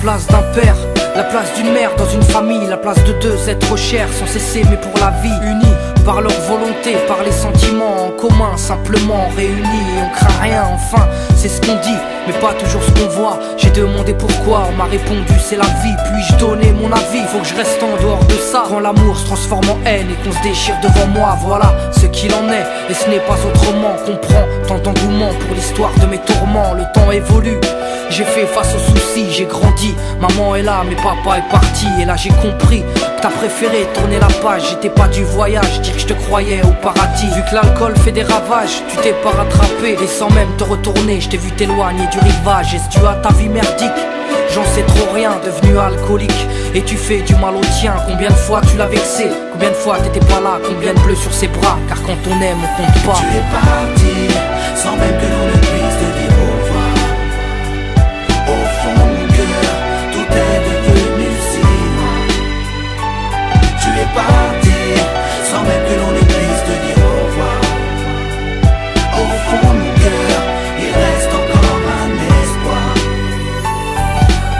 place d'un père, la place d'une mère dans une famille, la place de deux êtres chers sans cesser mais pour la vie, unis par leur volonté, par les sentiments en commun, simplement réunis et on craint rien. Enfin, c'est ce qu'on dit, mais pas toujours ce qu'on voit. J'ai demandé pourquoi, on m'a répondu c'est la vie. Puis-je donner mon avis? Faut que je reste en dehors de ça. Quand l'amour se transforme en haine et qu'on se déchire devant moi, voilà ce qu'il en est. Et ce n'est pas autrement. Comprends tant d'engouement pour l'histoire de mes tourments. Le temps évolue, j'ai fait face aux soucis, j'ai grandi. Maman est là, mais papa est parti. Et là j'ai compris que t'as préféré tourner la page. J'étais pas du voyage, dire que je te croyais au paradis. Vu que l'alcool fait des ravages, tu t'es pas rattrapé. Et sans même te retourner, je t'ai vu t'éloigner du rivage. Est-ce dû à ta vie merdique? J'en sais trop rien, devenu alcoolique. Et tu fais du mal au tien. Combien de fois tu l'as vexé? Combien de fois t'étais pas là? Combien de bleus sur ses bras? Car quand on aime, on compte pas. Tu es parti, sans même que l'on ne puisse te dire au revoir. Au fond de mon cœur, tout est devenu si loin. Tu es parti, sans même que l'on ne puisse te dire au revoir. Au fond de mon cœur, il reste encore un espoir.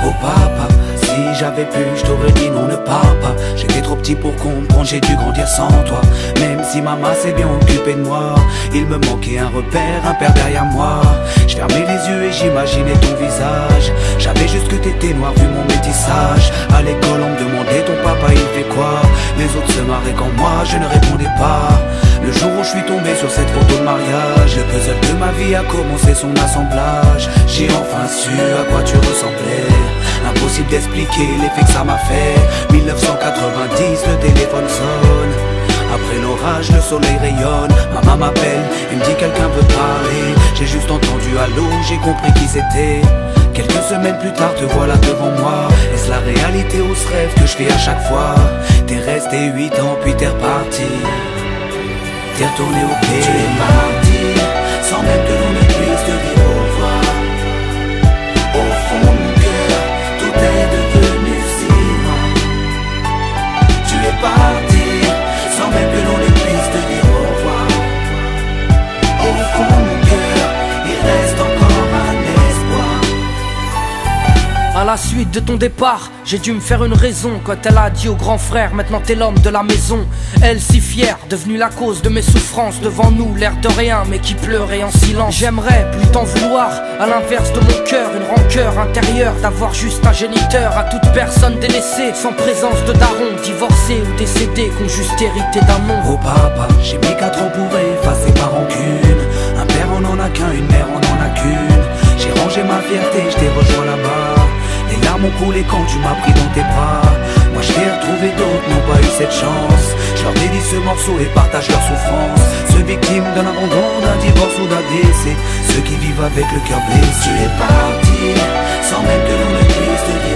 Oh papa, si j'avais pu, je t'aurais dit non, ne pars pas. J'étais trop petit pour comprendre, j'ai dû grandir sans toi. Même si maman s'est bien occupée de moi, il me manquait un repère, un père derrière moi. Je fermais les yeux et j'imaginais ton visage. J'avais juste que t'étais noir vu mon métissage. À l'école on me demandait ton papa il fait quoi. Les autres se marraient quand moi je ne répondais pas. Le jour où je suis tombé sur cette photo de mariage, le puzzle de ma vie a commencé son assemblage. J'ai enfin su à quoi tu ressemblais. Impossible d'expliquer l'effet que ça m'a fait. 1990, le téléphone sonne. Après l'orage, le soleil rayonne. Maman m'appelle et me dit quelqu'un veut parler. J'ai juste entendu allô, j'ai compris qui c'était. Quelques semaines plus tard, te voilà devant moi. Est-ce la réalité ou ce rêve que je fais à chaque fois? T'es resté 8 ans puis t'es reparti. T'es retourné au pays. Tu es parti, sans même que l'on ne puisse te dire au revoir. Au fond de mon cœur, tout est devenu si loin. Tu es parti, sans même que l'on ne puisse te dire au revoir. Au fond de mon cœur, il reste encore un espoir. À la suite de ton départ, j'ai dû me faire une raison. Quand elle a dit au grand frère, maintenant t'es l'homme de la maison. Elle si fière, devenue la cause de mes souffrances. Devant nous, l'air de rien, mais qui pleurait en silence. J'aimerais plus t'en vouloir, à l'inverse de mon cœur. Une rancœur intérieure, d'avoir juste un géniteur. À toute personne délaissée, sans présence de daron. Divorcé ou décédé, qu'on juste hérité d'un nom. Oh papa, j'ai mis 4 ans pour effacer ma rancune. Un père on en a qu'un, une mère on en a qu'une. J'ai rangé ma fierté, je t'ai rejoint là-bas. Les larmes ont coulé quand tu m'as pris dans tes bras. Moi je t'ai retrouvé, d'autres n'ont pas eu cette chance. Je leur dédie ce morceau et partage leur souffrance. Ceux victimes d'un abandon, d'un divorce ou d'un décès. Ceux qui vivent avec le cœur blessé. Tu es parti, sans même que l'on ne puisse te dire